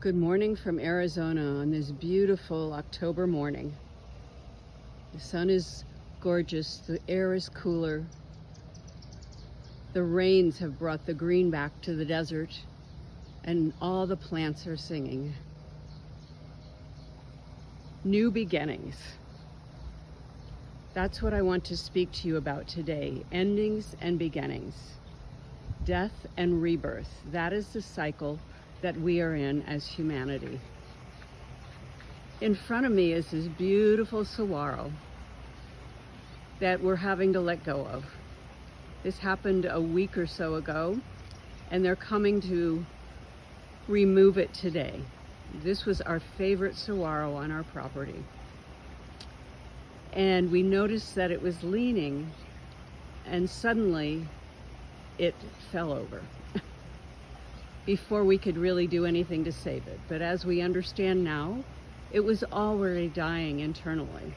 Good morning from Arizona on this beautiful October morning. The sun is gorgeous, the air is cooler. The rains have brought the green back to the desert, and all the plants are singing. New beginnings. That's what I want to speak to you about today. Endings and beginnings. Death and rebirth. That is the cycle that we are in as humanity. In front of me is this beautiful saguaro that we're having to let go of. This happened a week or so ago, and they're coming to remove it today. This was our favorite saguaro on our property. And we noticed that it was leaning, and suddenly it fell over before we could really do anything to save it. But as we understand now, it was already dying internally.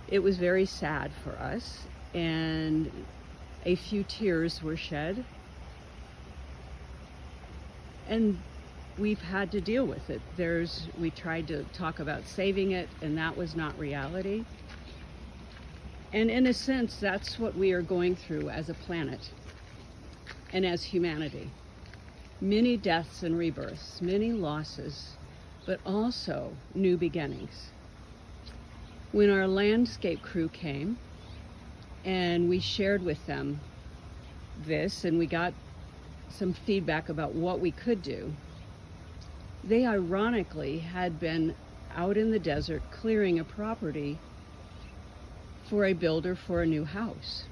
It was very sad for us, and a few tears were shed. And we've had to deal with it. We tried to talk about saving it, and that was not reality. And in a sense, that's what we are going through as a planet and as humanity. Many deaths and rebirths, many losses, but also new beginnings. When our landscape crew came and we shared with them this, and we got some feedback about what we could do, they ironically had been out in the desert clearing a property for a builder for a new house.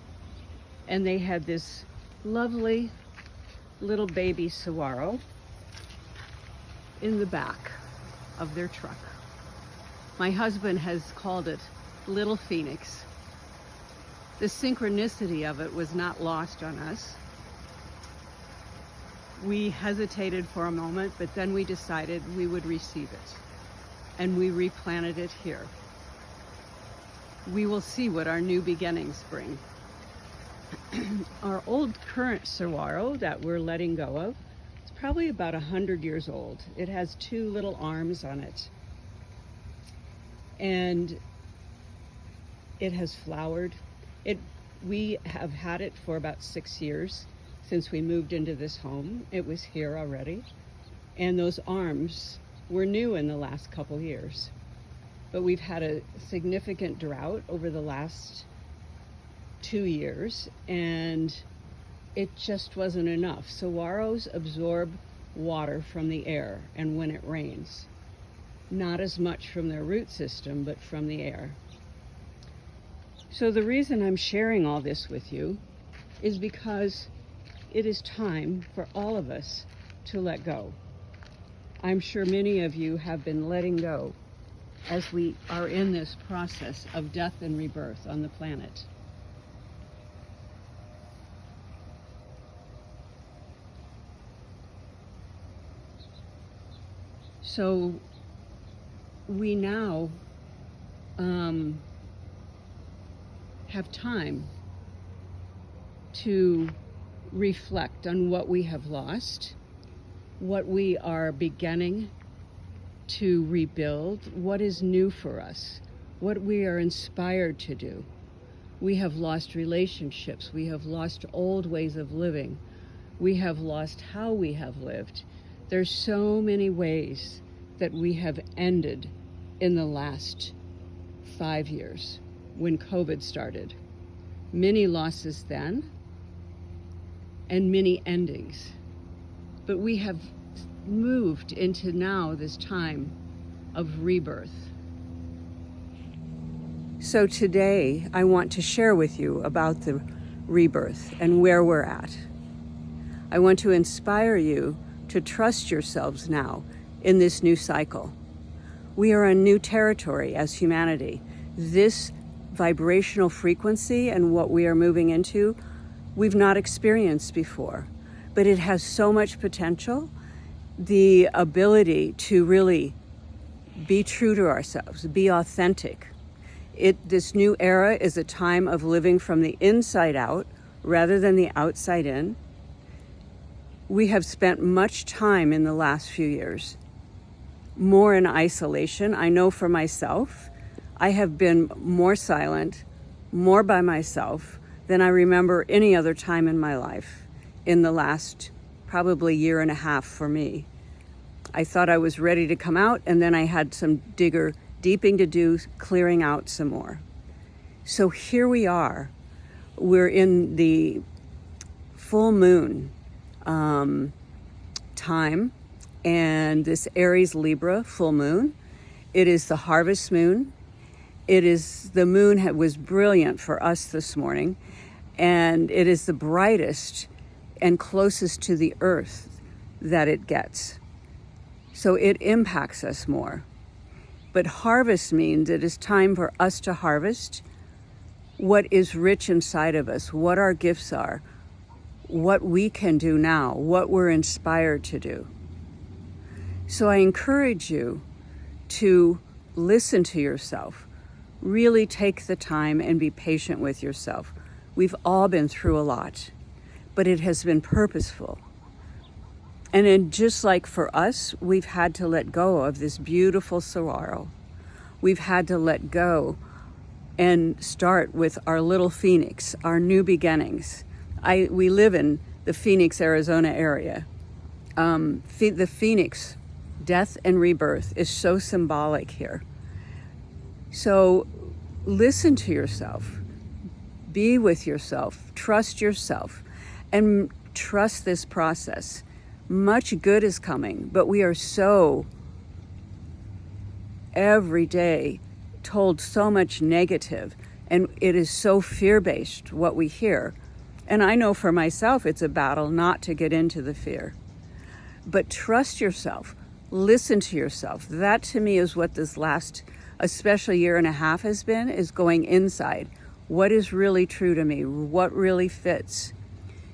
And they had this lovely little baby saguaro in the back of their truck. My husband has called it Little Phoenix. The synchronicity of it was not lost on us. We hesitated for a moment, but then we decided we would receive it, and we replanted it here. We will see what our new beginnings bring. Our old current saguaro that we're letting go of, it's probably about 100 years old. It has two little arms on it, and it has flowered. We have had it for about 6 years since we moved into this home. It was here already, and those arms were new in the last couple years. But we've had a significant drought over the last 2 years, and it just wasn't enough. Saguaros absorb water from the air and when it rains. Not as much from their root system, but from the air. So the reason I'm sharing all this with you is because it is time for all of us to let go. I'm sure many of you have been letting go as we are in this process of death and rebirth on the planet. So we now have time to reflect on what we have lost, what we are beginning to rebuild, what is new for us, what we are inspired to do. We have lost relationships, we have lost old ways of living, we have lost how we have lived. There's so many ways that we have ended in the last 5 years when COVID started. Many losses then, and many endings. But we have moved into now this time of rebirth. So today I want to share with you about the rebirth and where we're at. I want to inspire you to trust yourselves now in this new cycle. We are in new territory as humanity. This vibrational frequency and what we are moving into, we've not experienced before, but it has so much potential. The ability to really be true to ourselves, be authentic. This new era is a time of living from the inside out rather than the outside in. We have spent much time in the last few years more in isolation. I know for myself, I have been more silent, more by myself than I remember any other time in my life in the last probably year and a half for me. I thought I was ready to come out, and then I had some deeping to do, clearing out some more. So here we are. We're in the full moon time, and this Aries Libra full moon. It is the harvest moon. It is the moon that was brilliant for us this morning, and it is the brightest and closest to the earth that it gets. So it impacts us more. But harvest means it is time for us to harvest what is rich inside of us, what our gifts are, what we can do now, what we're inspired to do. So I encourage you to listen to yourself. Really take the time and be patient with yourself. We've all been through a lot, but it has been purposeful. And then just like for us, we've had to let go of this beautiful sorrow. We've had to let go and start with our little phoenix, our new beginnings. We live in the Phoenix, Arizona area. The phoenix, death and rebirth, is so symbolic here. So listen to yourself, be with yourself, and trust this process. Much good is coming, but we are so every day told so much negative, and it is so fear-based what we hear. And I know for myself it's a battle not to get into the fear. But trust yourself, listen to yourself. That to me is what this last, especially year and a half has been, is going inside. What is really true to me? What really fits?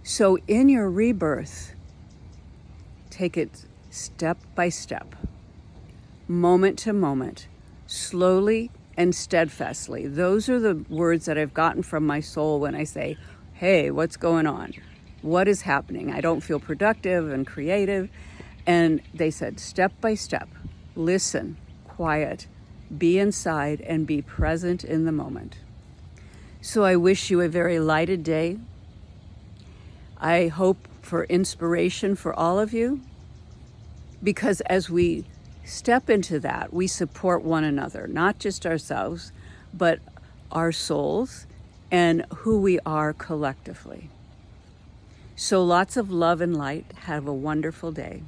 So in your rebirth, take it step by step, moment to moment, slowly and steadfastly. Those are the words that I've gotten from my soul when I say, hey, what's going on? What is happening? I don't feel productive and creative. And they said, step by step, listen, quiet, be inside, and be present in the moment. So I wish you a very lighted day. I hope for inspiration for all of you, because as we step into that, we support one another, not just ourselves, but our souls and who we are collectively. So lots of love and light. Have a wonderful day.